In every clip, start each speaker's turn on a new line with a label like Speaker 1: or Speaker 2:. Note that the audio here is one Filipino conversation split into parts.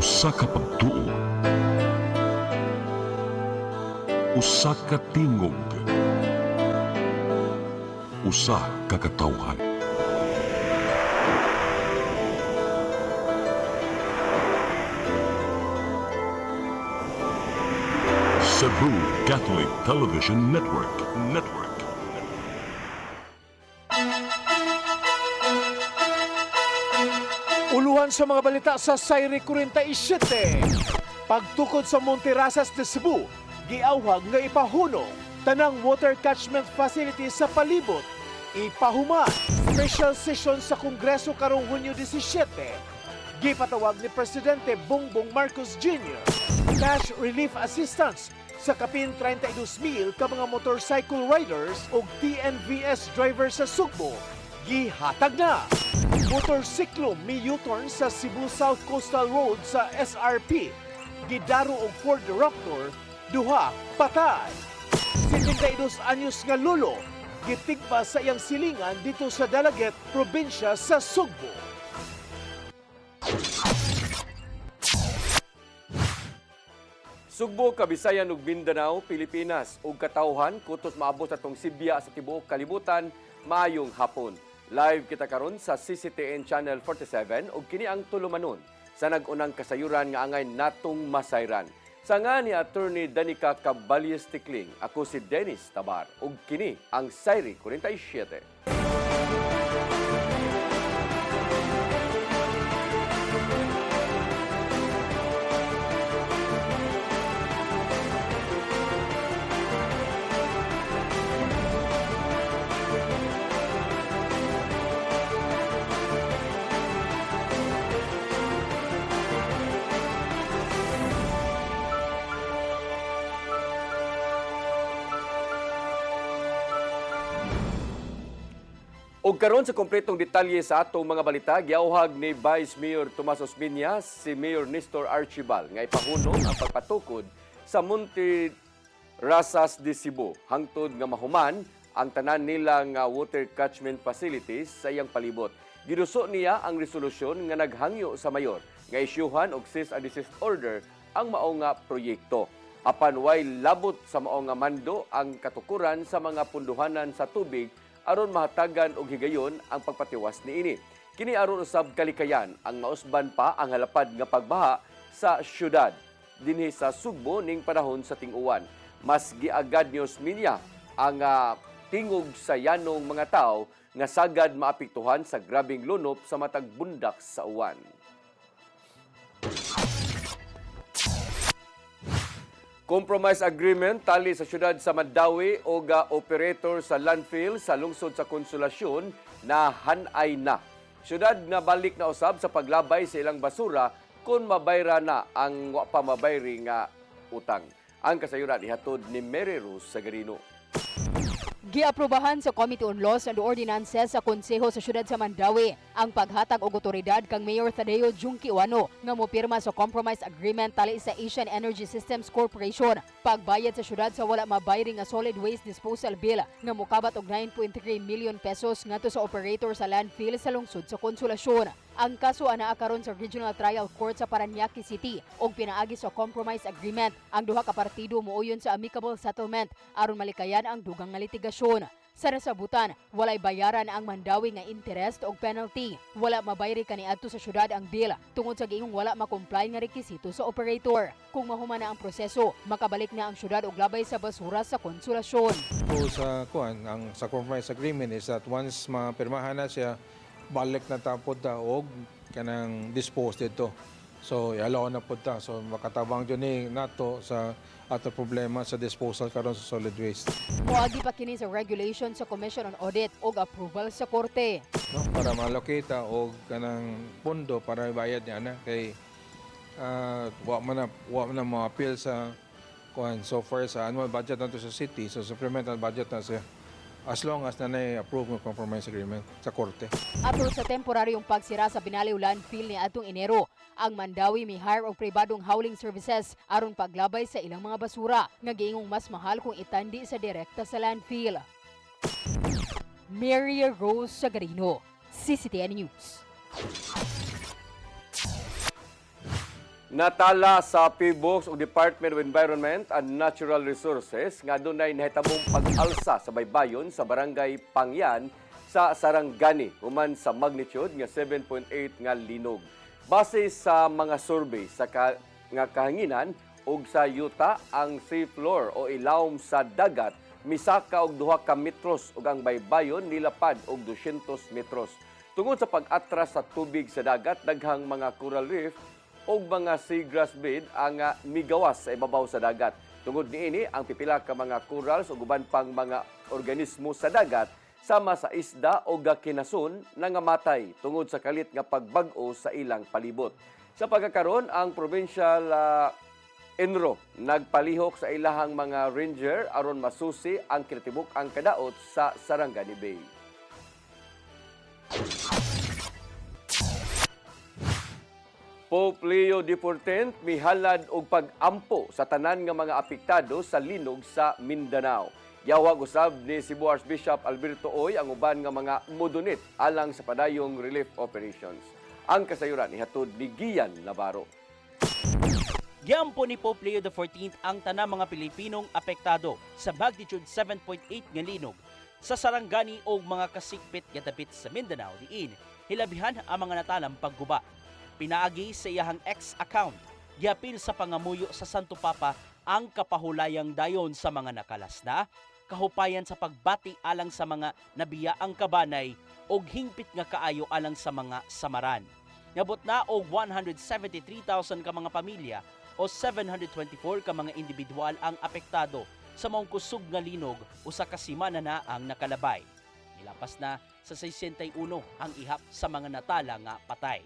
Speaker 1: Usa ka pagtuo, usa ka tingog, usa ka katawhan. Cebu Catholic Television Network.
Speaker 2: Uluhan sa mga balita sa Sayri 47. Pagtukod sa Monterrasas de Cebu, giawhag nga ipahunong tanang water catchment facility sa palibot. Ipahuman, special session sa Kongreso karong Hunyo 17. Gipatawag ni Presidente Bongbong Marcos Jr. Cash relief assistance sa kapin 32,000 ka mga motorcycle riders o TNVS drivers sa Sugbo. Gihatag na! Motorsiklo mi U-turn sa Cebu South Coastal Road sa SRP. Gidaro og Ford Raptor, duha patay. 72 anyos nga lolo, gitigba sa iyang silingan dito sa Dalaget, probinsya sa Sugbo.
Speaker 3: Sugbo, Kabisayan ug Mindanao, Pilipinas ug katawhan kutos maabot atong Sibya sa tibuok kalibutan maayong hapon. Live kita karon sa CCTN Channel 47 ug kini ang tulumanon sa nag-unang kasayuran nga angay natong masayran. Sa nga ni Attorney Danica Caballes Tikling, ako si Dennis Tabar ug kini ang Sayri 47. Ug karon sa kompletong detalye sa atong mga balita, giawhag ni Vice Mayor Tomas Osmeña si Mayor Nestor Archibal nga ipahunong ang pagpatukod sa Monterrasas de Cebu hangtod nga mahuman ang tanan nilang water catchment facilities sa iyang palibot. Giduso niya ang resolusyon nga naghangyo sa mayor nga isyuhan og cease and desist order ang mao nga proyekto. Apan way labot sa mao nga mando ang katukuran sa mga punduhanan sa tubig aron mahatagan og higayon ang pagpatiwas niini. Kini aron usab kalikayan ang mausban pa ang halapad nga pagbaha sa syudad dinhi sa Sugbo ning panahon sa ting-uwan. Mas giagad ni Osmeña ang tingog sa yanong mga tao nga sagad maapektuhan sa grabing lunop sa matag bundak sa uwan. Compromise agreement tali sa syudad sa Mandawi o operator sa landfill sa lungsod sa Konsolasyon na hanay na. Syudad nga balik na usab sa paglabay sa ilang basura kung mabayra na ang wa pa mabayri nga utang. Ang kasayuran ihatod ni Mary Rose Sagarino.
Speaker 4: Giaprobahan sa Committee on Laws and Ordinances sa Konseho sa Syudad sa Mandawi ang paghatag og otoridad kang Mayor Tadeo Junquiwano nga mopirma sa compromise agreement tali sa Asian Energy Systems Corporation pagbayad sa syudad sa wala mabayri nga solid waste disposal bill nga mokabat og 9.3 million pesos ngadto sa operator sa landfill sa lungsod sa Konsolasyon. Ang kaso anaa karon sa Regional Trial Court sa Parañaque City og pinaagi sa compromise agreement. Ang duha ka partido muuyon sa amicable settlement aron malikayan ang dugang nga litigasyon. Sa nasabutan, walay bayaran ang Mandawi nga interest o penalty. Wala mabayri kaniadto sa syudad ang bill tungod sa giingong wala makomply nga rekisito sa operator. Kung mahuman na ang proseso, makabalik na ang syudad og labay sa basura sa Konsolasyon.
Speaker 5: So sa compromise agreement is that once mapirmahan na siya, balik na tapod ta og kanang dispose dito. So i-allow na pod ta. So makatabang jud ni nato sa ato problema sa disposal karon sa solid waste.
Speaker 4: Moagi pa kini sa regulation sa Commission on Audit og approval sa korte.
Speaker 5: No, para ma-allocate ta og kanang pondo para ibayad niya na kay wa man na ma-appeal sa kuan so far sa annual budget nato sa city, so supplemental budget na siya. As long as nanay approve ng compromise agreement sa korte.
Speaker 4: Apro sa temporaryong pagsira sa Binaliw landfill ni atong Enero, ang Mandawi may hire og pribadong hauling services aron paglabay sa ilang mga basura nga giingong mas mahal kung itandi sa direkta sa landfill. Mary Rose Sagarino, CCTN News.
Speaker 3: Natala sa PBOX o Department of Environment and Natural Resources nga dunay nahitabong pag-alsa sa baybayon sa barangay Pangyan sa Sarangani human sa magnitude nga 7.8 nga linog. Base sa mga survey sa nga kahanginan ug sa yuta ang sea floor o ilawom sa dagat misaka og 2 ka metros ug ang baybayon nilapad og 200 metros. Tungod sa pag-atras sa tubig sa dagat, daghang mga coral reef o mga seagrass bed ang migawas sa ibabaw sa dagat. Tungod niini ang pipila ka mga corals o guban pang mga organismo sa dagat sama sa isda o gakinason nangamatay tungod sa kalit nga pagbag-o sa ilang palibot. Sa pagkakaroon, ang provincial Enro nagpalihok sa ilahang mga ranger aron masusi ang kinatibuk ang kadaot sa Sarangani Bay. Pope Leo XIV mihalad og pag-ampo sa tanan nga mga apektado sa linog sa Mindanao. Yawag usab ni Cebu Archbishop Alberto Oy ang uban nga mga modunit alang sa padayong relief operations. Ang kasayuran ihatod ni Gian Navarro.
Speaker 6: Giampo ni Pope Leo XIV ang tanang mga Pilipinong apektado sa magnitude 7.8 nga linog sa Sarangani o mga kasikpit nga dapit sa Mindanao diin hilabihan ang mga natalang pagguba. Pinaagi sa iyahang X-account, giapil sa pangamuyo sa Santo Papa ang kapahulayang dayon sa mga nakalasda, kahupayan sa pagbati alang sa mga nabiyaang kabanay o hingpit nga kaayo alang sa mga samaran. Nabot na og 173,000 ka mga pamilya o 724 ka mga individual ang apektado sa maong kusog nga linog o sa kasimana na ang nakalabay. Nilapas na sa 61 ang ihap sa mga natala nga patay.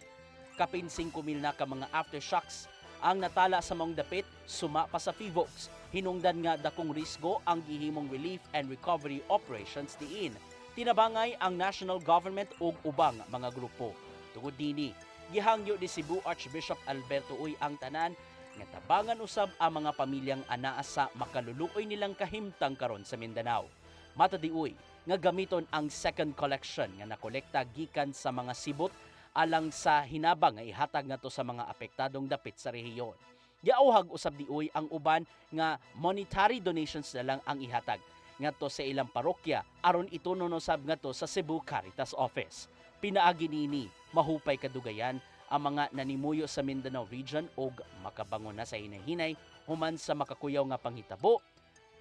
Speaker 6: Kapin 5,000 na ka mga aftershocks ang natala sa maong dapit suma pa sa PBOX. Hinungdan nga dakong risgo ang gihimong relief and recovery operations diin. Tinabangay ang national government ug ubang mga grupo. Tungod dini, gihangyo ni Cebu Archbishop Alberto Uy ang tanan nga tabangan usab ang mga pamilyang anaa sa makaluluoy nilang kahimtang karon sa Mindanao. Mata di Uy nga gamiton ang second collection nga nakolekta gikan sa mga sibot alang sa hinabang nga ihatag nato sa mga apektadong dapit sa rehiyon. Giauhag usab di Uy ang uban nga monetary donations na lang ang ihatag ngadto sa ilang parokya aron itunon usab ngadto sa Cebu Caritas Office. Pinaagi nini mahupay kadugayan ang mga nanimuyo sa Mindanao region og makabangon na sa hinay-hinay human sa makakuyaw nga panghitabo.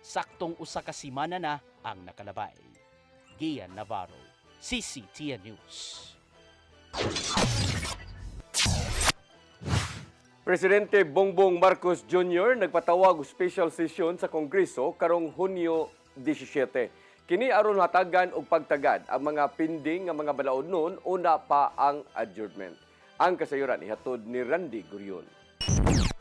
Speaker 6: Saktong usa ka semana na ang nakalabay. Gian Navarro, CCTN News.
Speaker 3: Presidente Bongbong Marcos Jr. nagpatawag og special session sa Kongreso karong Hunyo 17. Kini aron hatagan og pagtagad ang mga pending nga mga balaod noon una pa ang adjournment. Ang kasayuran ihatod ni Randy Gurion.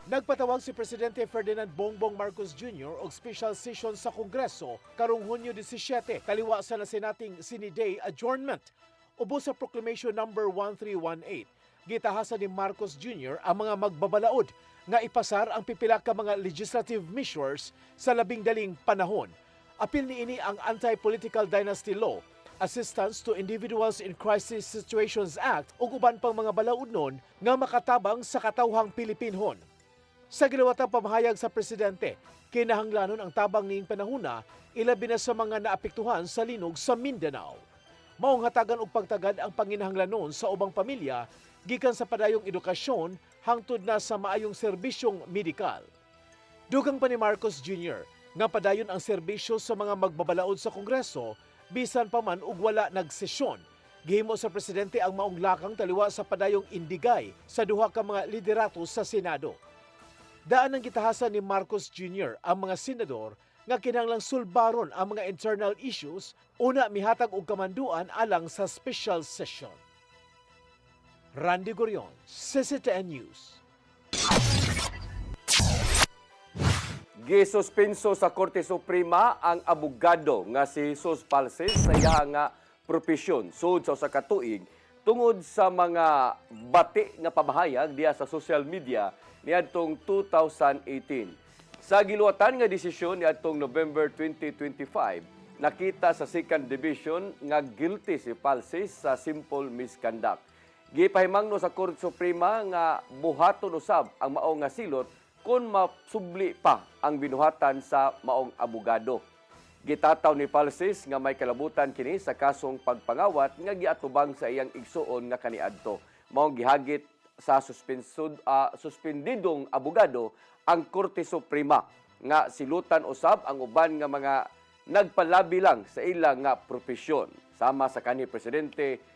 Speaker 2: Nagpatawag si Presidente Ferdinand Bongbong Marcos Jr. og special session sa Kongreso karong Hunyo 17 taliwa sa nasinating sine-day adjournment. Ubos sa Proclamation number 1318, gitahasan ni Marcos Jr. ang mga magbabalaod nga ipasar ang pipila ka mga legislative measures sa labing daling panahon. Apil niini ang Anti-Political Dynasty Law, Assistance to Individuals in Crisis Situations Act ug uban pang mga balaod nun nga makatabang sa katawhang Pilipinhon. Sa gilawatang pamahayag sa presidente, kinahanglanon ang tabang niing panahuna ilabi na sa mga naapektuhan sa linog sa Mindanao. Maong hatagan og pagtagad ang panginahanglanon sa ubang pamilya gikan sa padayong edukasyon hangtod na sa maayong serbisyong medikal. Dugang pa ni Marcos Jr. nga padayon ang serbisyo sa mga magbabalaod sa Kongreso bisan pa man ug wala nagsesyon. Gihimo sa presidente ang maong lakang taliwa sa padayong indigay sa duha ka mga liderato sa Senado. Daan ang gitahasan ni Marcos Jr. ang mga senador nga kinahanglang sulbaron ang mga internal issues una mihatag og kamanduan alang sa special session. Randy Gurion, CCTN News.
Speaker 3: Gisuspenso sa Korte Suprema ang abogado nga si Jesus Palces sa iyang nga propesyon sud sa usa ka tuig tungod sa mga bati nga pabahayag diha sa social media niadtong 2018. Sa giluwatan nga desisyon niadtong November 2025, nakita sa Second Division nga guilty si Palces sa simple misconduct. Gipahimangno sa Korte Suprema nga buhaton usab ang maong nga silot kung masubli pa ang binuhatan sa maong abogado. Gitataw ni Palsis nga may kalabutan kini sa kasong pagpangawat nga giatubang sa iyang igsuon nga kaniadto. Maong gihagit sa suspendidong abogado ang Korte Suprema nga silutan usab ang uban nga mga nagpalabi lang sa ilang nga propesyon sama sa kanhi presidente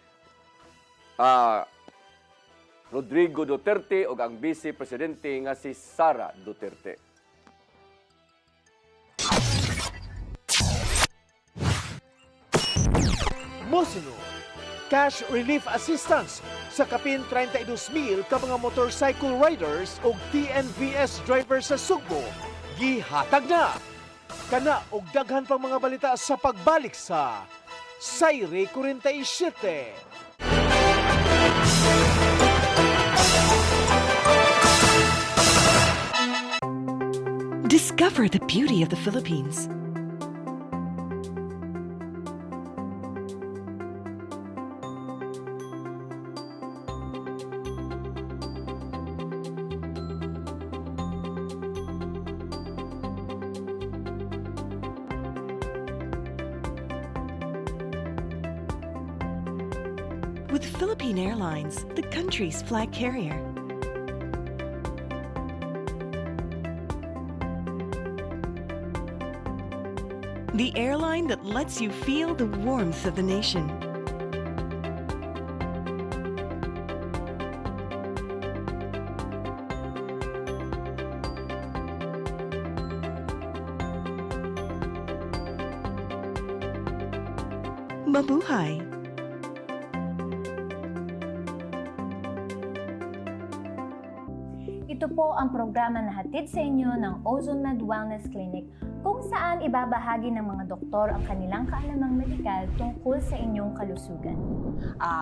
Speaker 3: Rodrigo Duterte ug ang Vice Presidente nga si Sara Duterte.
Speaker 2: Mosunod, cash relief assistance sa kapin 32,000 ka mga motorcycle riders o TNVS drivers sa Sugbo. Gihatag na! Kana og daghan pang mga balita sa pagbalik sa Sayre 47.
Speaker 7: Discover the beauty of the Philippines. With Philippine Airlines, the country's flag carrier. The airline that lets you feel the warmth of the nation. Mabuhay!
Speaker 8: Ito po ang programa na hatid sa inyo ng Ozone Med Wellness Clinic kung saan ibabahagi ng mga doktor ang kanilang kaalamang medikal tungkol sa inyong kalusugan.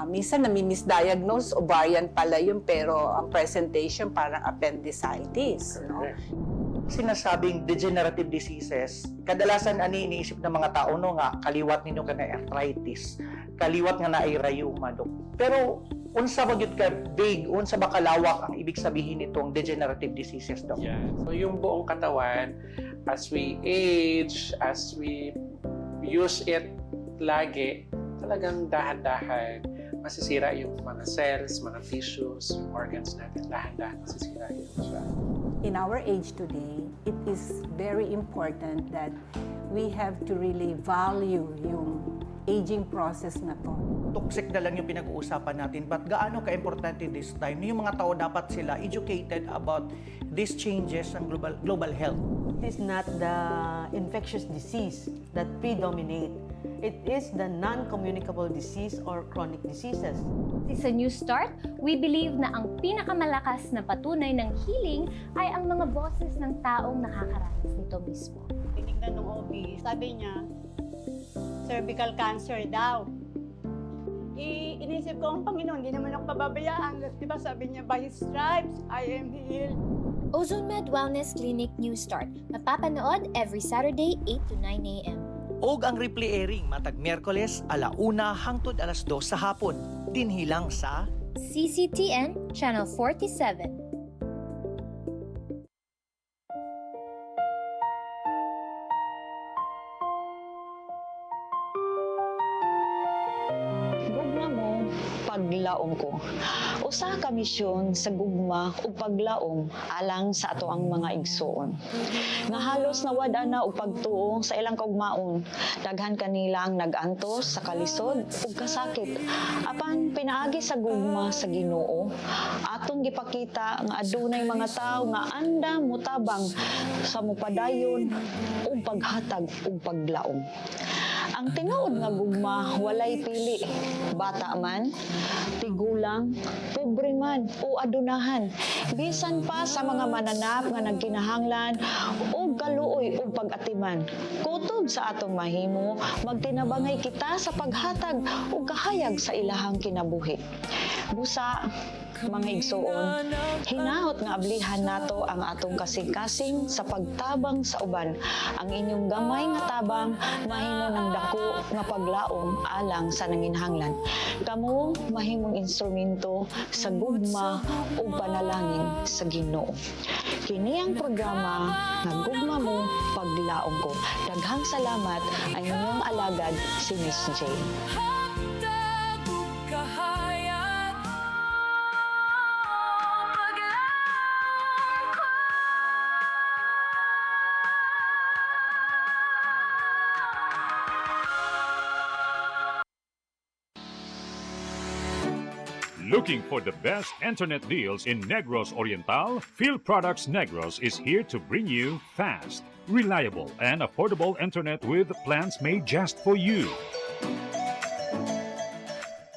Speaker 9: Minsan nami-misdiagnose, ovarian pala yun, pero ang presentation parang appendicitis. No?
Speaker 10: Sinasabing degenerative diseases, kadalasan ani iniisip ng mga tao no nga kaliwat ninyo ka na arthritis, kaliwat nga na ay rheuma, Dok. Pero unsa ba gyud ka big, unsa ba kalawak ang ibig sabihin nitong degenerative diseases, Dok?
Speaker 11: Yeah. So yung buong katawan, as we age, as we use it lagi, talagang dahan-dahan masisira yung mga cells, mga tissues, yung organs natin, dahan-dahan masisira yun siya.
Speaker 9: In our age today, it is very important that we have to really value yung aging process na to.
Speaker 10: Toxic na lang yung pinag-uusapan natin, but gaano ka-importante this time? Yung mga tao dapat sila educated about these changes ng global health.
Speaker 12: It is not the infectious disease that predominate. It is the non-communicable disease or chronic diseases.
Speaker 8: Sa New Start, we believe na ang pinakamalakas na patunay ng healing ay ang mga boses ng taong nakakaranas nito mismo.
Speaker 13: Tinignan ng OB, sabi niya, cervical cancer daw. Inisip ko, ang Panginoon, hindi naman ako pababayaan. Di ba sabi niya, by His stripes, I am healed.
Speaker 8: Ozone Med Wellness Clinic New Start. Mapapanood every Saturday, 8 to 9 a.m.
Speaker 14: Og ang replay airing matag Miyerkules 1:00 hangtod 2:00 sa hapon. Dinhi lang sa
Speaker 8: CCTN Channel 47.
Speaker 15: Gugma mo, paglaom ko. Usa ka misyon sa gugma ug paglaom alang sa ato ang mga igsoon. Nga halos nawad ana og pagtuo sa ilang kaugmaon. Daghan kanila ang nag-antos sa kalisod ug kasakit. Apan pinaagi sa gugma sa Ginoo, atong gipakita nga adunay mga tawo nga anda mutabang sa mupadayon ug paghatag ug paglaom. Ang tinuod nga gugma walay pili, bata man, tigulang, pobre man o adunahan. Bisan pa sa mga mananap nga nagkinahanglan o kaluoy o pag-atiman. Kutob sa atong mahimo, magtinabangay kita sa paghatag o kahayag sa ilahang kinabuhi. Busa, mga igsuon, hinaot nga ablihan nato ang atong kasing-kasing sa pagtabang sa uban. Ang inyong gamay nga tabang mahimo ng dako nga paglaom alang sa nanginhanglan. Kamo mahimong instrumento sa gugma ug panalangin sa Ginoo. Kini ang programa nga Gugma Mo Paglaom Ko. Daghang salamat ang inyong alagad si Miss J.
Speaker 16: Looking for the best internet deals in Negros Oriental? Phil Products Negros is here to bring you fast, reliable, and affordable internet with plans made just for you.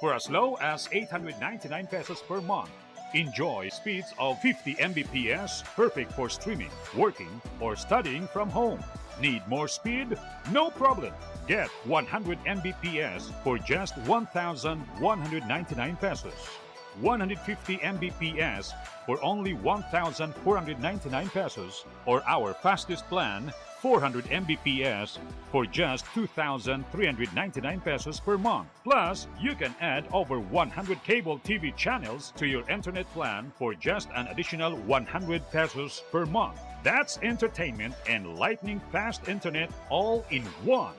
Speaker 16: For as low as 899 pesos per month, enjoy speeds of 50 Mbps, perfect for streaming, working, or studying from home. Need more speed? No problem. Get 100 Mbps for just 1,199 pesos. 150 Mbps for only 1,499 pesos, or our fastest plan, 400 Mbps for just 2,399 pesos per month. Plus, you can add over 100 cable TV channels to your internet plan for just an additional 100 pesos per month. That's entertainment and lightning fast internet all in one.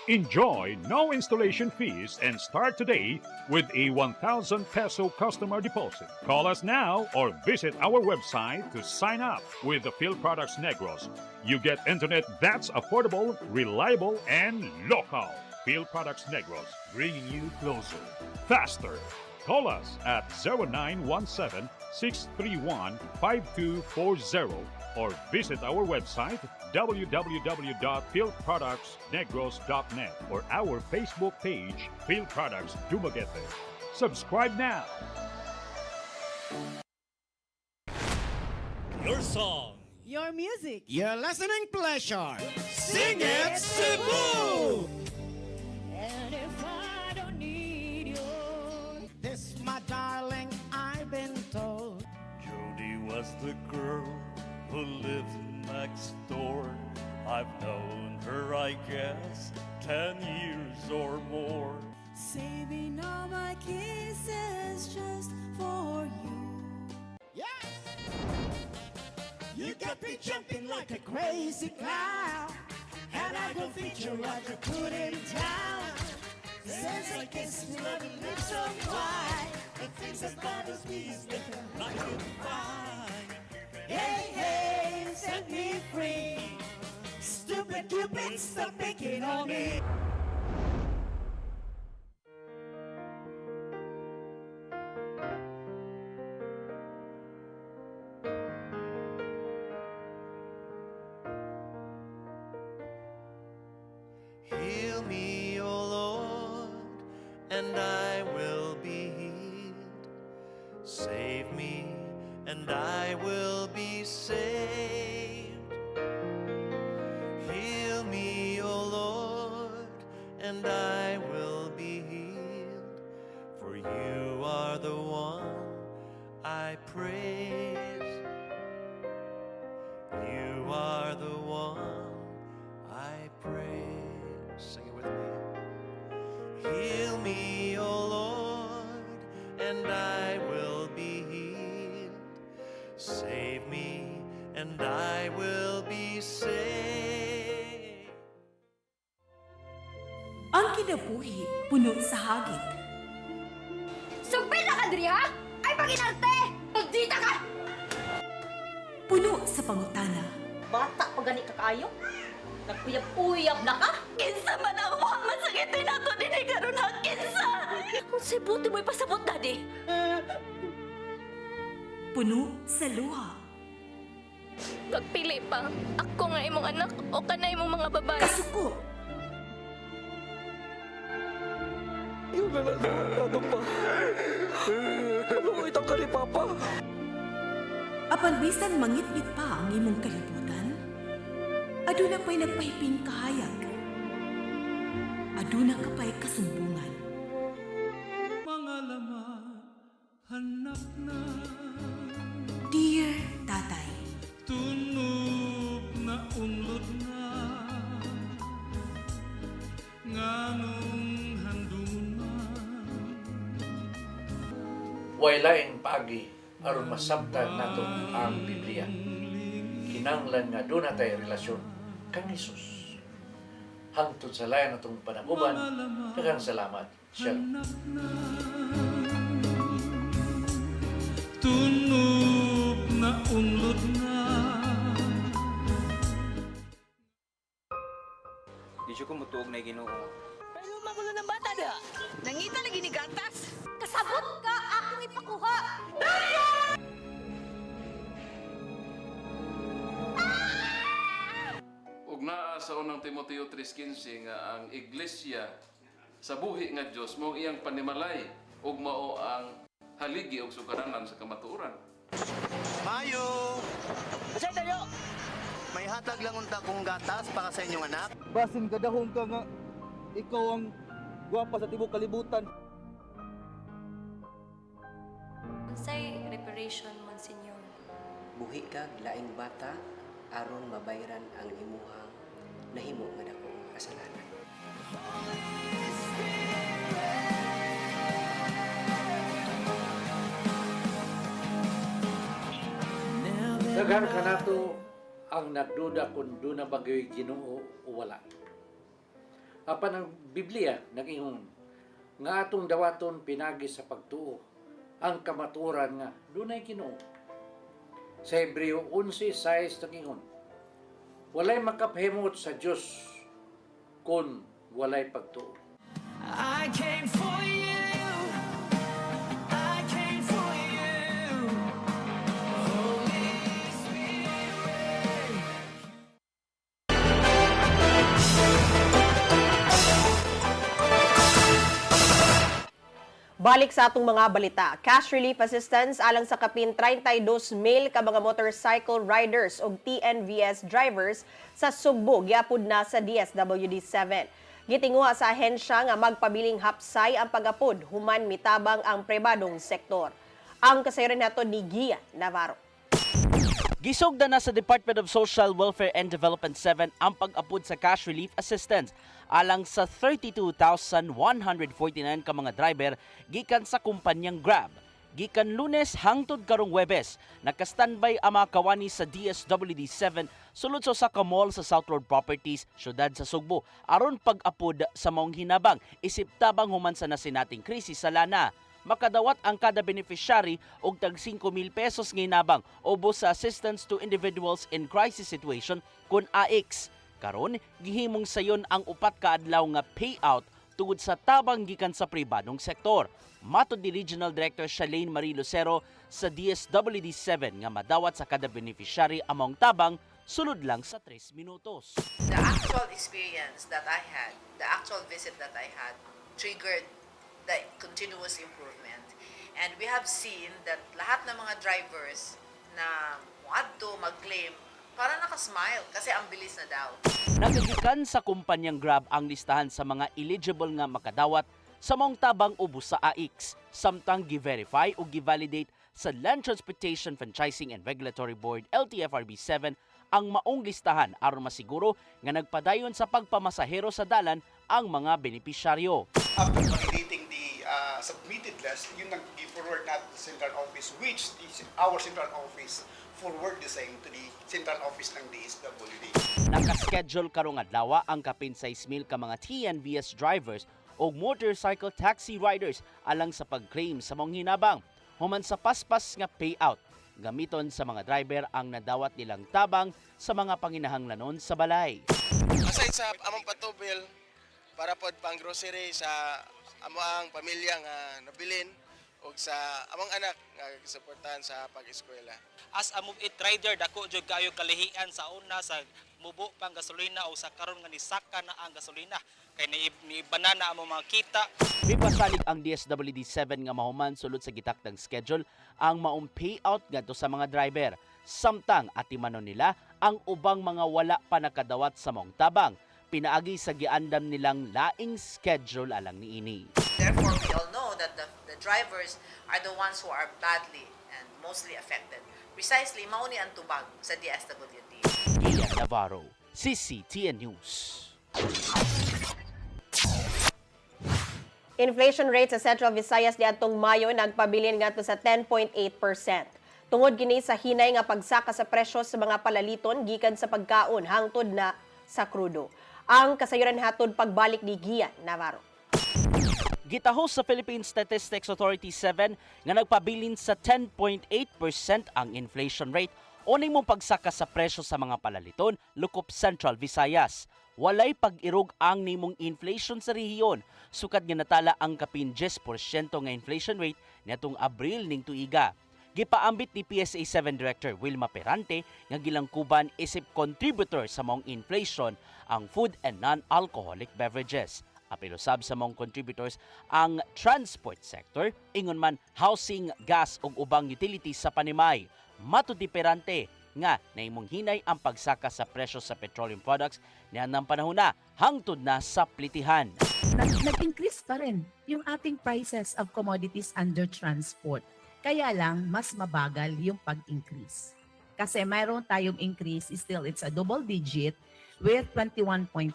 Speaker 16: Enjoy no installation fees and start today with a 1,000 peso customer deposit. Call us now or visit our website to sign up with the Phil Products Negros. You get internet that's affordable, reliable, and local. Phil Products Negros, bringing you closer, faster. Call us at 0917-631-5240 or visit our website www.philproductsnegros.net or our Facebook page, Phil Products Dumaguete. Subscribe now.
Speaker 17: Your song,
Speaker 13: Your music.
Speaker 17: your listening pleasure. Sing it, Cebu!
Speaker 13: And if I don't need you,
Speaker 17: This, my darling, I've been told.
Speaker 18: Jody was the girl who lived next door. I've known her, I guess, 10 years or more.
Speaker 13: saving all my kisses just for you.
Speaker 17: Yes! You got me jumping like a crazy clown, and I don't think you're right to put it down. Since I kissed you, my lips are wide, the things that bothers me is different, I can find. Hey, hey, set me free. Stupid Cupid, stop picking on me.
Speaker 19: Heal me, O Lord, and I will be healed. Save me, and I will be saved. Heal me, O Lord, and I will be healed. For you are the one I praise. You are the one I praise. Sing it with me. Heal me, O Lord, and I will be healed. Save me, and I will be saved.
Speaker 20: Ang kinabuhi, puno sa hagit.
Speaker 21: Sugpil na ka, Dria! Ay, paginarte! Pagdita ka!
Speaker 20: Puno sa pangutana.
Speaker 21: Bata pa gani ka kayo? Nagpuyab-uyab na ka? Kinsa man ang mga masakitin ako din ay karoon ha, kinsa! Kung si buti mo'y pasabot, Daddy.
Speaker 20: Puno sa luha.
Speaker 21: Pagpili pa, ako nga imong anak o kanay imong mga babae.
Speaker 20: Kasuko.
Speaker 22: Yung nananado pa. Ano itong kani Papa?
Speaker 20: Apan bisan mangit-ngit pa ang imong kalibutan, aduna pa'y nagpahiping kahayag. Aduna ka pa'y kasumbungan.
Speaker 17: Mga laman
Speaker 1: Way laing paagi aron masabtan nato ang Biblia. Kinahanglan nga doon natay relasyon kang Hesus. Hangtod sa layan natong panaguban, daghang salamat. Shalom.
Speaker 17: Tunog na unlod na.
Speaker 5: Di siya kumutuog na Ginoo.
Speaker 21: Pero magulo ng bata na. Nangita lagi ni gatas. Kasabot ka, akong ipakuha.
Speaker 23: Ug naa sa unang Timoteo 3:15 nga ang iglesia sa buhi nga Dios mao iyang panimalay ug mao ang haligi ug sukaranan sa kamatuoran.
Speaker 24: Mayo! Kasi tayo! May hatag lang unta kong gatas para sa inyong anak.
Speaker 22: Basin kadahong ka nga, ikaw ang gwapa sa tibok kalibutan.
Speaker 25: Unsay reparation, Monsignor?
Speaker 26: Buhi ka, laing bata, aron mabayran ang imuhang nahimo nga dakong kasalanan.
Speaker 1: Daghan ka nato ang nagduda kung doon na bagay Ginoo o wala. Apan ang Biblia nag-ingon nga atong dawaton pinagi sa pagtuo ang kamaturan nga doon ay Ginoo. Sa Hebreo 11:6 nag-ingon, walay makapahimot sa Dios kung walay pagtuo.
Speaker 17: I came for you. I came for you. Holy Spirit.
Speaker 27: Balik sa atong mga balita. Cash relief assistance alang sa kapin 32,000 ka mga motorcycle riders o TNVS drivers sa Sugbo giapod na sa DSWD-7. Gitinguha sa ahensya nga magpabiling hapsay ang pagapod human mitabang ang pribadong sektor. Ang kasayran nato ni Gia Navarro.
Speaker 6: Gisugda na sa Department of Social Welfare and Development 7 ang pag-apod sa cash relief assistance alang sa 32,149 ka mga driver gikan sa kumpanyang Grab. Gikan Lunes hangtod karong Huwebes, naka-standby ang mga kawani sa DSWD-7 sulod sa Osaka Mall sa South Road Properties, syudad sa Sugbo, aron pag-apod sa maong hinabang isip tabang human sa nasinating krisis sa lana. Makadawat ang kada beneficiary og tag 5,000 pesos nginabang ubos sa assistance to individuals in crisis situation kun AX. Karon gihimong sayon ang upat ka adlaw nga payout tungod sa tabang gikan sa pribadong sektor. Matod ni Regional Director Shalane Marie Lucero sa DSWD-7 nga madawat sa kada beneficiary among tabang sulod lang sa 3 minutos.
Speaker 28: The actual experience that I had, the actual visit that I had, triggered the continuous improvement. And we have seen that lahat ng mga drivers na muadto mag-claim, para nakasmile kasi ang bilis na daw.
Speaker 6: Nagagikan sa kumpanyang Grab ang listahan sa mga eligible nga makadawat sa maong tabang ubos sa AX, samtang gi-verify o gi-validate sa Land Transportation Franchising and Regulatory Board LTFRB 7 ang maong listahan aron masiguro nga nagpadayon sa pagpamasahero sa dalan ang mga benepisyaryo.
Speaker 29: After validating the submitted list, yun nag-forward natin sa central office, which is our central office forward the same to the central office ng DSWD.
Speaker 6: Nakaschedule karong adlaw ang kapin 6,000 ka mga TNVS drivers o motorcycle taxi riders alang sa pag-claim sa maong hinabang. Human sa paspas nga payout, gamiton sa mga driver ang nadawat nilang tabang sa mga panginahanglanon sa balay.
Speaker 24: Aside sa among patubil, para pod pang grocery sa amo ang pamilya nga nabilin o sa among anak nga suportahan sa pag-eskwela.
Speaker 30: As a move it rider, dako jud kayo kalihian sa una sa mubo pang gasolina o sa karon nga nisaka na ang gasolina kay niibanan na ang mga kita.
Speaker 6: Mipasalig ang DSWD-7 nga mahuman sulod sa gitaktang schedule ang maong payout ngadto sa mga driver. Samtang atimanon nila ang ubang mga wala pa nakadawat sa maong tabang. Pinaagi sa giandam nilang laing schedule alang niini.
Speaker 28: Therefore, we all know that the drivers are the ones who are badly and mostly affected. Precisely, mauni ang tubag sa DSWD.
Speaker 6: Gia Navarro, CCTN News.
Speaker 27: Inflation rate sa Central Visayas niadtong Mayo nagpabilin ngadto sa 10.8%. Tungod kini sa hinay nga pagsaka sa presyo sa mga palaliton gikan sa pagkaon hangtod na sa krudo. Ang kasayuran hatod pagbalik ni Gian Navarro.
Speaker 6: Gitahos sa Philippine Statistics Authority 7 nga nagpabilin sa 10.8% ang inflation rate o mong pagsaka sa presyo sa mga palaliton lukop Central Visayas. Walay pag-irog ang nimong inflation sa rehiyon, sukad nga natala ang kapin 10% nga inflation rate niadtong Abril ning tuiga. Gipaambit ni PSA 7 Director Wilma Perante nga gilangkuban isip contributor sa mong inflation ang food and non-alcoholic beverages. Apil usab sa mong contributors ang transport sector, ingon man housing, gas ug ubang utilities sa panimay. Matud ni Perante nga naimong hinay ang pagsaka sa presyo sa petroleum products niyan ng panahon na hangtod na sa plitihan.
Speaker 2: Nag-increase pa rin yung ating prices of commodities under transport. Kaya lang, mas mabagal yung pag-increase. Kasi mayroon tayong increase, still it's a double digit with 21.9%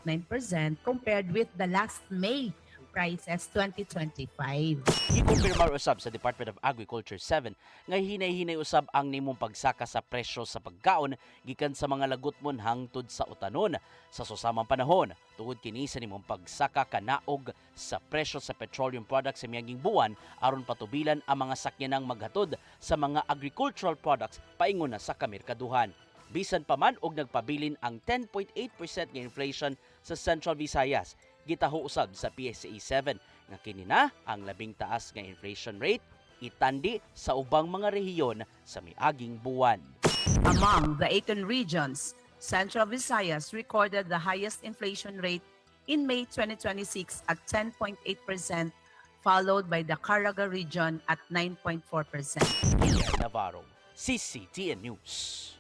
Speaker 2: compared with the last May prices 2025.
Speaker 6: Gikumpirmar usab sa Department of Agriculture 7 nga hinay-hinay usab ang nimong pagsaka sa presyo sa pagkaon gikan sa mga lagutmon hangtod sa utanon sa susamang panahon. Tungod kini sa nimong pagsaka kanaog sa presyo sa petroleum products sa miaging buwan aron patubilan ang mga sakyanang maghatod sa mga agricultural products paingon na sa kamerkaduhan. Bisan pa man og nagpabilin ang 10.8% nga inflation sa Central Visayas, gitaho usab sa PSA 7 nga kini na ang labing taas nga inflation rate itandi sa ubang mga rehiyon sa miaging buwan.
Speaker 2: Among the 18 regions, Central Visayas recorded the highest inflation rate in May 2026 at 10.8%, followed by the Caraga region at 9.4%.
Speaker 6: Navarro, CCTN News.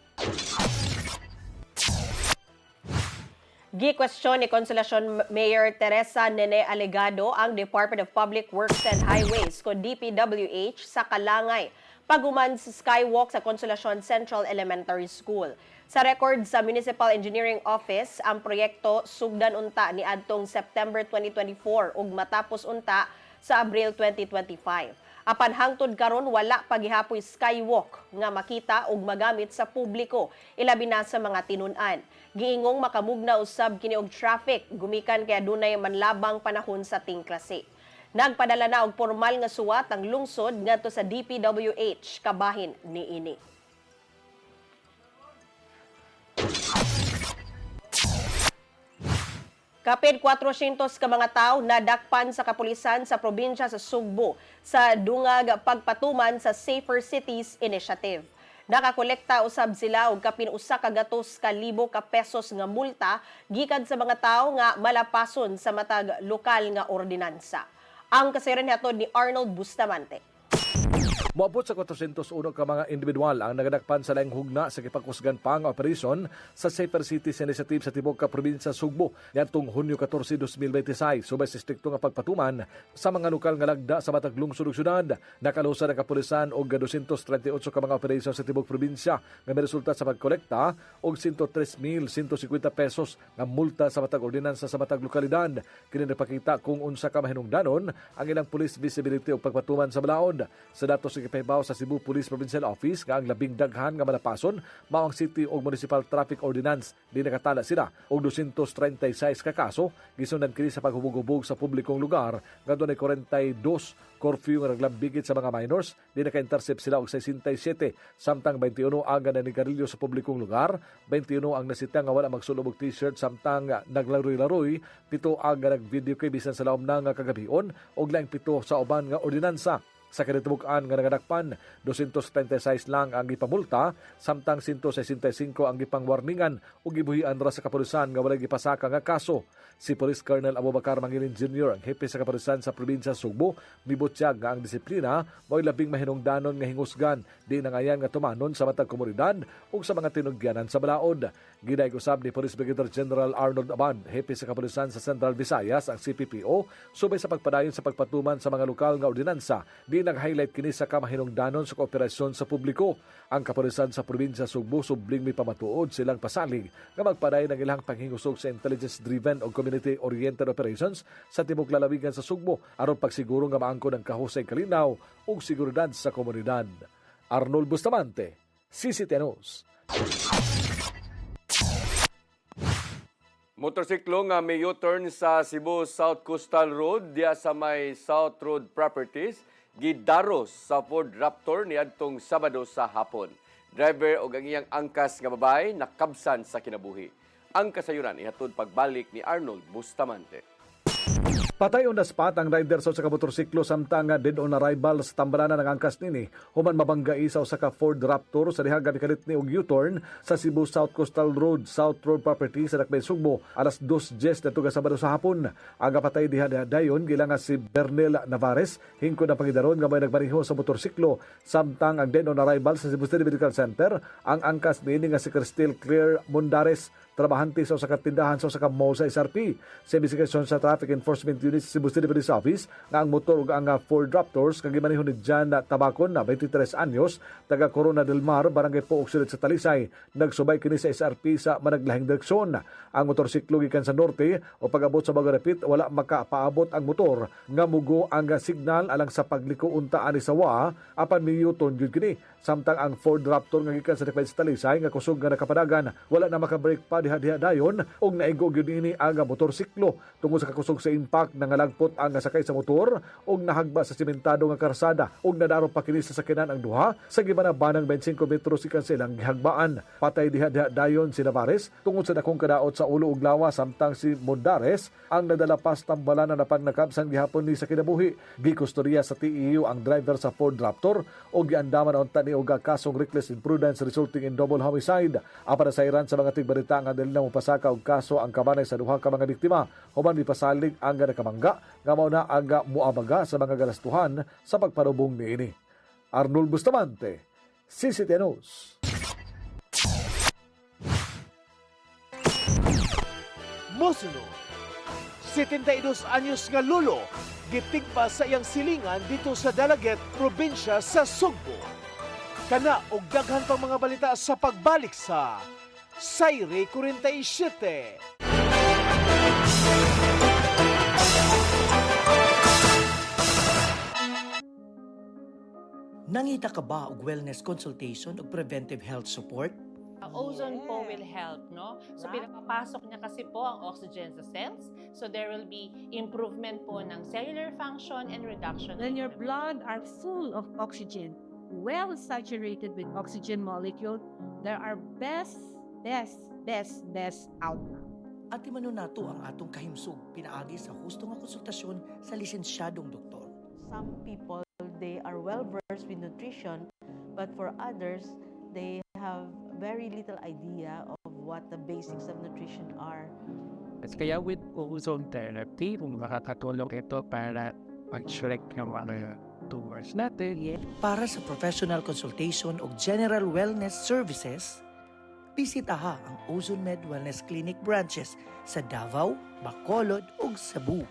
Speaker 27: Gi-question ni Consolacion Mayor Teresa Nene Alegado ang Department of Public Works and Highways o DPWH sa Kalangay paghuman sa skywalk sa Consolacion Central Elementary School. Sa record sa Municipal Engineering Office, ang proyekto sugdan unta ni adtong September 2024 ug matapos unta sa Abril 2025. Apan hangtod karon wala pagihapoy skywalk nga makita ug magamit sa publiko, ilabi na sa mga tinun-an. Giingong makamugna usab kini og traffic gumikan kay adunay manlabang panahon sa tingklase. Nagpadala na og formal nga suwat ang lungsod ngadto sa DPWH kabahin niini. Kapid 400 ka mga tao nadakpan sa kapulisan sa probinsya sa Sugbo sa dungag pagpatuman sa Safer Cities Initiative. Nakakolekta usab sila og kapin 100,000 ka pesos nga multa gikan sa mga tao nga malapason sa matag lokal nga ordinansa. Ang kasayran hatod ni Arnold Bustamante.
Speaker 3: Moabot sa 401 ka mga individual ang nagadakpan sa laing hugna sa kipagkusgan pa nga operasyon sa Safer Cities Initiative sa Tibok ka probinsya Sugbo niadtong Hunyo 14, 2026 subay sa strikto nga pagpatuman sa mga lokal nga lagda sa matag lungsod ug syudad. Nakalusa ang kapulisan og 238 ka mga operasyon sa Tibok probinsya nga miresulta sa pagkolekta og 103,150 pesos nga multa sa matag ordinansa sa matag lokalidad. Kini nagpakita kung unsa ka mahinungdanon ang ilang police visibility og pagpatuman sa balaod. Sa datos gipahibaw sa Cebu Police Provincial Office nga ang labing daghan nga malapason mao ang City o Municipal Traffic Ordinance. Di nakatala sila og 236 ka kaso gisundan kini sa paghubog-hubog sa publikong lugar nga dunay 42 curfew nga naglambigit sa mga minors. Di naka-intercept sila og 67 samtang 21 ang naninigarilyo sa publikong lugar, 21 ang nasita nga wala magsulob og t-shirt samtang naglaroy-laroy, 7 ang nag-video kay bisan sa laom na nga kagabion og laing 7 sa uban nga ordinansa. Sa kinatibuk-an nga nagadakpan, 236 lang ang gipamulta, samtang 165 ang gipangwarningan o gibuhian ra sa kapulisan nga walay gipasaka nga kaso. Si Police Colonel Abubakar Mangilin Jr., ang hepe sa kapulisan sa probinsya Sugbo, mibutyag nga ang disiplina mo'y labing mahinungdanon nga hingusgan, di nangayan nga tumanon sa matag komunidad o sa mga tinugyanan sa balaod. Ginay-usab ni Police Brigadier General Arnold Abad, hepe sa kapulisan sa Central Visayas, ang CPPO, subay sa pagpadayon sa pagpatuman sa mga lokal nga ordinansa, di nag-highlight kini sa kamahinungdanon sa kooperasyon sa publiko. Ang kapulisan sa probinsya Sugbo subling may pamatuod silang pasalig nga magpaday ng ilang panghingusog sa intelligence-driven o community-oriented operations sa tibok lalawigan sa Sugbo aron pagsiguro nga maangkon ang kahusay kalinaw ug seguridad sa komunidad. Arnold Bustamante, CCTV News.
Speaker 4: Motorsiklo nga may U-turn sa Cebu South Coastal Road diya sa may South Road Properties gidaros sa Ford Raptor niadtong Sabado sa hapon. Driver o ang iyang angkas nga babae nakabsan sa kinabuhi. Ang kasayuran ihatod pagbalik ni Arnold Bustamante.
Speaker 3: Patay on the spot ang rider sa usa ka motorsiklo samtang dead on arrival sa tambalanan ng angkas nini human mabanggai sa usa ka Ford Raptor sa diha gabikalit ni og U-turn sa Cebu South Coastal Road, South Road Property sa Dakbayan Sugbo alas 2:10 nato ka Sabado sa hapon. Ang patay diha dayon gila nga si Bernel Navarez hingkod ang pangidaron nga may nagmaneho sa motorsiklo samtang ang dead on arrival sa Cebu City Medical Center ang angkas niini nga si Cristel Claire Mondares trabahante sa usa ka tindahan sa usa ka mall sa SRP. Sa investigasyon sa Traffic Enforcement Unit sa Cebu City Police Office nga ang motor ug ang Ford Raptors kag gimaneho ni Jan Tabacon na 23 anyos taga Corona del Mar, Barangay Pook Sulit sa Talisay. Nagsubay kini sa SRP sa managlahing direksyon. Ang motorsiklo gikan sa norte o pag-abot sa Bagarapit wala makapaabot ang motor nga mugo ang signal alang sa pagliko unta ani sa wa apan miyuton jud kini. Samtang ang Ford Raptor nga gikan sa Dakbayan sa Talisay nga kusog nga nakapadagan wala na makabrake pa diha dayon og naigo gyud ini ang motorsiklo tungod sa kakusog sa impact nga nalagpot ang sakay sa motor og nahagba sa simentado nga karsada og nadaro pa kini sa sakinan ang duha sa gibanabanang 25 metros ikan silang gihagbaan. Patay diha dayon si Navarez tungod sa dakong kadaot sa ulo ug lawa samtang si Mondares ang nadala pas tambalanan na pagnakabsang gihapon ni sa kinabuhi. Gikustorya sa TEU ang driver sa Ford Raptor og giandaman unta ni og kasong reckless imprudence resulting in double homicide. Apan nasairan sa mga tigbalita nga dili na mopasaka og kaso ang kabanay sa duha ka mga biktima human mipasalig ang nakamangga nga mao na ang muabaga sa mga galastuhan sa pagparubong niini. Arnold Bustamante, CCTV News.
Speaker 7: Mosunod, 72 anyos nga lulo gitigpa sa iyang silingan dito sa Dalaget, probinsya sa Sugbo. Kana og daghan pang mga balita sa pagbalik sa Sayre 47.
Speaker 8: Nangita ka ba og wellness consultation ug preventive health support?
Speaker 9: Ozone po will help, no? So pinapapasok niya kasi po ang oxygen sa cells. So there will be improvement po ng cellular function and reduction.
Speaker 10: Then your blood are full of oxygen, well saturated with oxygen molecule. There are best outcome.
Speaker 8: At imanon nato ang atong kahimsog pinaagi sa husto nga konsultasyon sa lisensyadong doktor.
Speaker 11: Some people, they are well versed with nutrition, but for others, they have very little idea of what the basics of nutrition are.
Speaker 12: Kaya with ozone therapy, kung makakatulong ito para mag-shrek ng mga tumors natin.
Speaker 8: Para sa professional consultation o general wellness services, bisitaha ang Ozone Med Wellness Clinic branches sa Davao, Bacolod ug Cebu.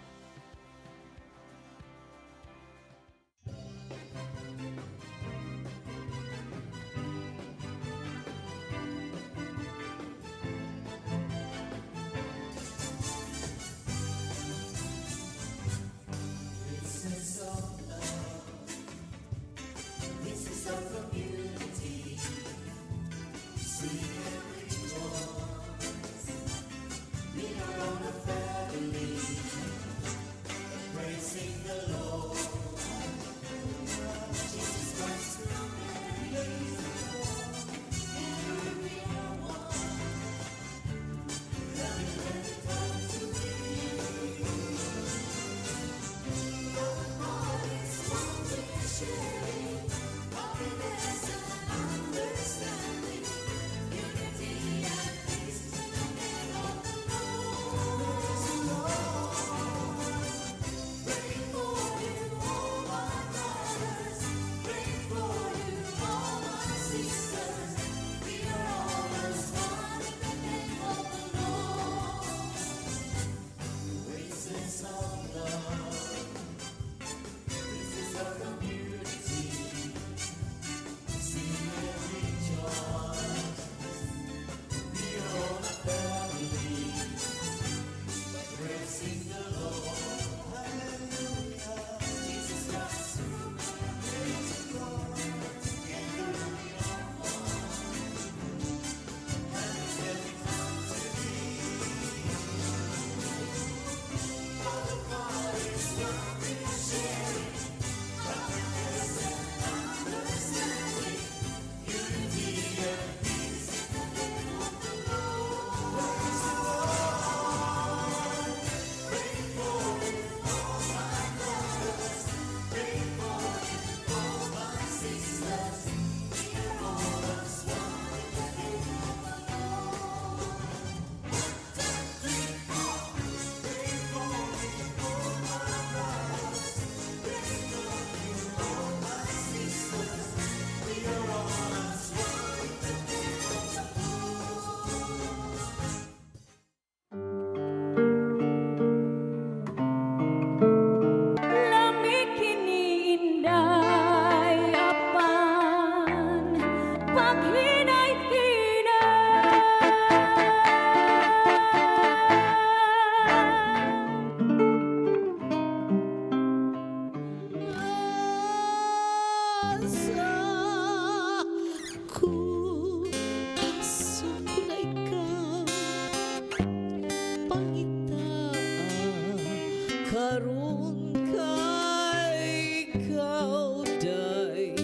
Speaker 17: karon kay ikaw day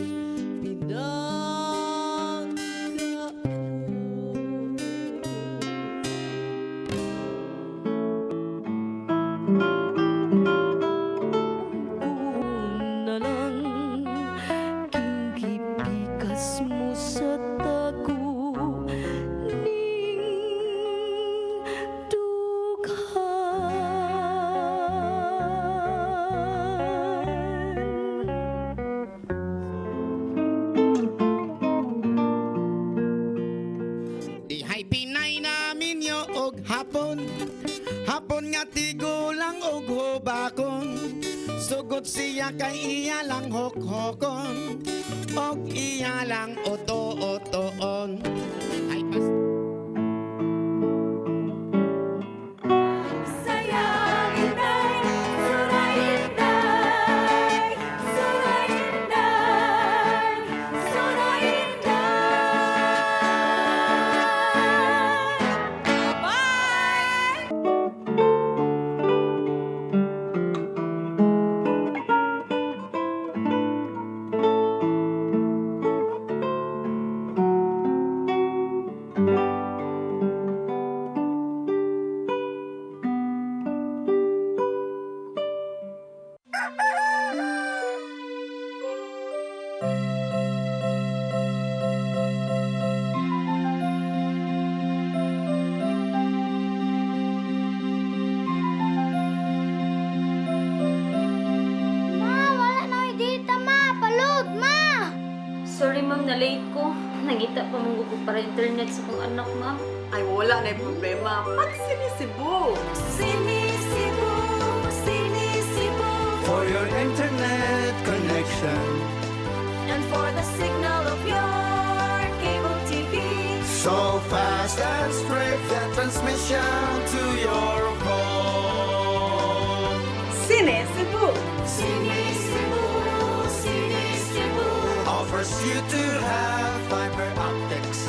Speaker 5: Dihay Pinay namin yo og hapon, hapon nga tigulang og hubakon. Sugot siya kay iya lang hokhokon, og iya lang oto-otoon. Ay pas
Speaker 25: Sorry ma'am, na-late ko. Nangita pa mong gusto para internet sa kong anak, ma'am.
Speaker 13: Ay, wala na yung problema. Pag sinisibo.
Speaker 17: Sinisibo, sinisibo.
Speaker 5: for your internet connection,
Speaker 17: And for the signal of your cable TV.
Speaker 5: so fast and straight the transmission to your phone.
Speaker 13: Sinisibo.
Speaker 17: Sinisibo, sinisibo.
Speaker 5: Offers you to have fiber optics.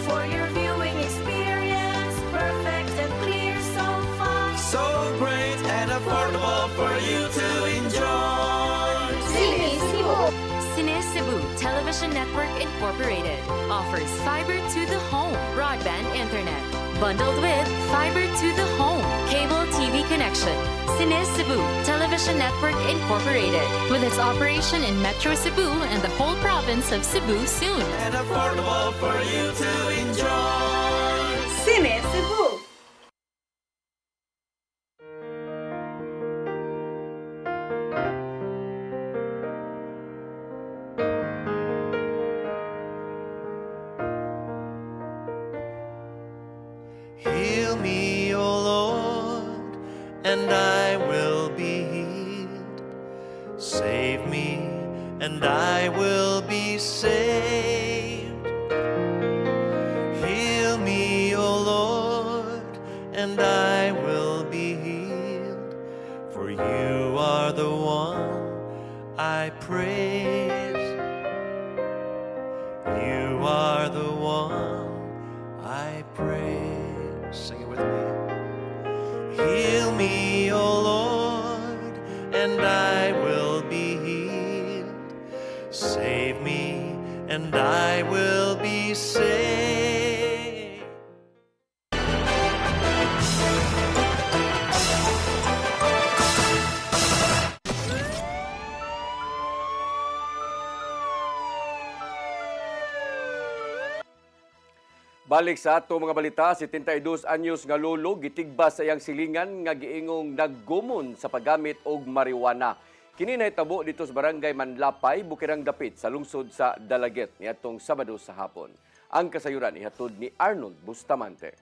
Speaker 17: For your viewing experience, perfect and clear so far.
Speaker 5: So great and affordable for you to enjoy.
Speaker 25: Sinisibo.
Speaker 14: Cine Cebu Television Network Incorporated offers fiber to the home broadband internet bundled with fiber to the home cable TV connection. Cine Cebu Television Network Incorporated with its operation in Metro Cebu and the whole province of Cebu soon.
Speaker 5: And affordable for you to enjoy.
Speaker 13: Sinisibo.
Speaker 5: Heal me, O Lord, and I will be healed. Save me, and I will be saved. Heal me, O Lord, and I will be healed. For you are the one I praise. You are the one I praise. Sing it with me. Heal me, O Lord, and I will be healed. Save me, and I will be saved.
Speaker 4: Balik sa ato mga balita, 72 anyos nga lolo gitigbas sa iyang silingan nga giingong naggumon sa paggamit og marijuana. Kini nahitabo dito sa barangay Manlapay, Bukirang Dapit sa lungsod sa Dalaget niadtong Sabado sa hapon. Ang kasayuran ihatod ni Arnold Bustamante.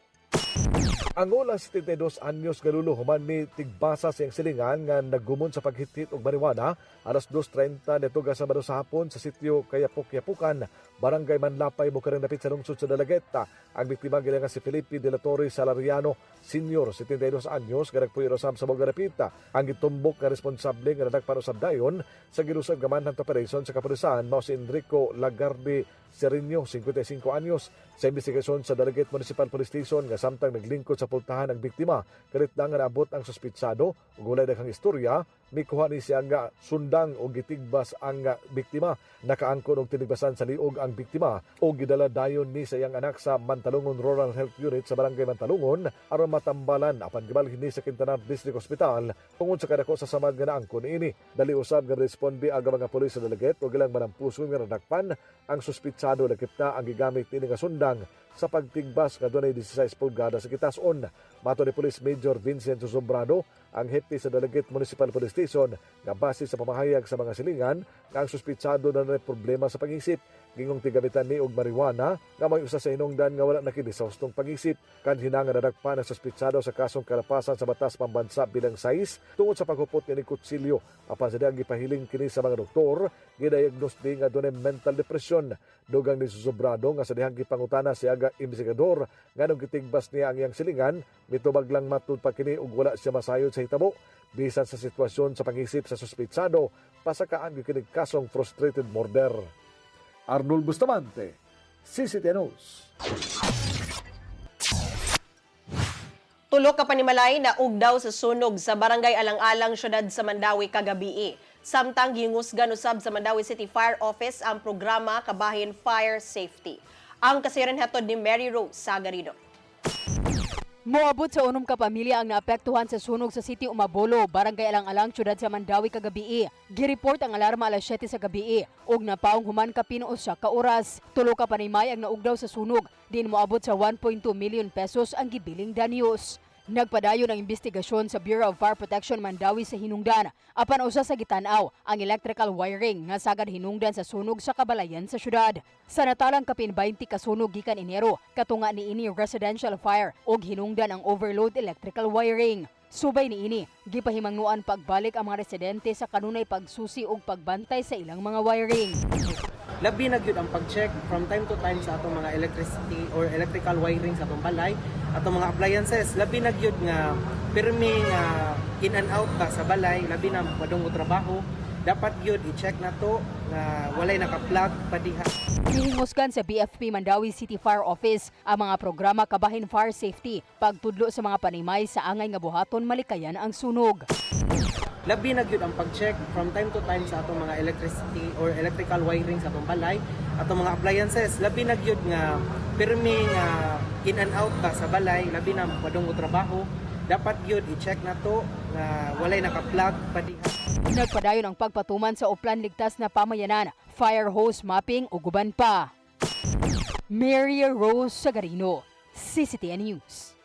Speaker 3: Ang ola 72 anyos nga lulo human ni tigbasa sa iyang silingan nga naggumon sa paghitid og marijuana alas 2:30 nito ga Sabado sa hapon sa sitio Kayapok-Yapukan, Barangay Manlapay, Bukirang Dapit sa lungsod sa Dalaget. Ang biktima gila nga si Felipe de la Torre Salariano, senior, 72 anyos, nga nagpuyo sa Bukirang Dapit. Ang gitumbok nga responsable nga nadagpan usab dayon sa gilusad nga manhunt operation sa kapulisan mao si Enrico Lagarde Serino, 55 anyos, sa investigasyon sa Dalaget Municipal Police Station nga samtang naglingkod sa napultahan ang biktima. Kalit lang nga naabot ang suspitsado ug walay daghang istorya, mikuha ni siya nga sundang o gitigbas ang biktima. Nakaangkon og tinigbasan sa liog ang biktima o gidala dayon ni sa iyang anak sa Mantalungon Rural Health Unit sa Barangay Mantalungon aron matambalan apan gibalhin ni sa Quintanar District Hospital tungod sa kadako sa samad nga naangkon ini. Dali usab nga responde ang mga pulis sa Dalaget ug ilang manampuson nga nadakpan ang suspitsado lakip na ang gigamit ni nga sundang sa pagtigbas nga dunay 16 pulgada sa kitason. Mato ni Police Major Vincent Sobrado, ang hepe sa Dalaget Municipal Police Station, nga base sa pamahayag sa mga silingan nga ang suspitsado na may problema sa pag-isip. Gingong tigamitan ni og marijuana nga may usa sa hinungdan nga wala nakidi sa hustong pag-isip. Kanhina nga nadakpan ang suspitsado sa kasong kalapasan sa batas pambansa bilang 6 tungod sa paghupot ni kutsilyo. Apan sa diyang gipahiling kini sa mga doktor, gidayagnos ni nga dunay mental depression. Dugang ni Sobrado nga sa dihang gipangutana si aga investigador nga nung gitigbas niya ang iyang silingan, mitubag lang matud pa kini ug wala siya masayod sa hitabo. Bisan sa sitwasyon sa pag-isip sa suspitsado, pasakaan gikinig kasong frustrated murder. Arnold Bustamante, CCTV News.
Speaker 27: Tulo ka panimalay na ugdaw sa sunog sa Barangay Alang-Alang, Syudad sa Mandawi kagabi. Samtang gingusgan usab sa Mandawi City Fire Office ang programa Kabahin Fire Safety. Ang kasiran hatod ni Mary Rose Sagarino.
Speaker 1: Moabot sa 6 ka pamilya ang naapektuhan sa sunog sa City Umabolo, Barangay Alang-Alang, Syudad sa Mandawi kagabi. Gireport ang alarma alas 7 sa gabi ug napaong human ka pinuos ka oras. Tulo ka panimay ang naugdaw sa sunog, din moabot sa 1.2 million pesos ang gibiling danyos. Nagpadayon ang investigasyon sa Bureau of Fire Protection Mandawi sa hinungdan. Apan usa sa gitanaw ang electrical wiring nga sagad hinungdan sa sunog sa kabalayan sa syudad. Sa natalang kapin 20 ka sunog gikan Enero, katunga niini residential fire ug hinungdan ang overload electrical wiring. Subay niini, gipahimangnuan pagbalik ang mga residente sa kanunay pagsusi ug pagbantay sa ilang mga wiring.
Speaker 15: Labi na gyud ang pag-check from time to time sa atong mga electricity or electrical wiring sa atong balay, atong mga appliances. Labi na gyud nga pirmi nga in and out ka sa balay, labi na padung trabaho. Dapat gyud i-check na to nga walay naka-plug pa diha.
Speaker 1: Gihingusgan sa BFP Mandawi City Fire Office ang mga programa Kabahin Fire Safety, pagtudlo sa mga panimay sa angay nga buhaton malikayan ang sunog.
Speaker 15: Labi na gyud ang pag-check from time to time sa atong mga electricity or electrical wiring sa atong balay, atong mga appliances. Labi na gyud nga pirmi nga in and out ka sa balay, labi na padung trabaho. Dapat gyud i-check na to nga walay naka-plug pa diha.
Speaker 1: Nagpadayon ang pagpatuman sa uplan ligtas na pamayanan, fire hose mapping ug uban pa. Mary Rose Sagarino, CCTV News.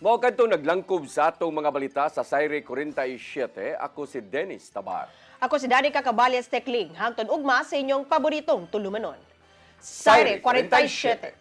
Speaker 4: Mao kadto naglangkob sa atong mga balita sa Saire 47. Ako si Dennis Tabar.
Speaker 27: Ako si Danica Cabales Tekling, hangtod ugma sa inyong paboritong tulumanon. Saire 47.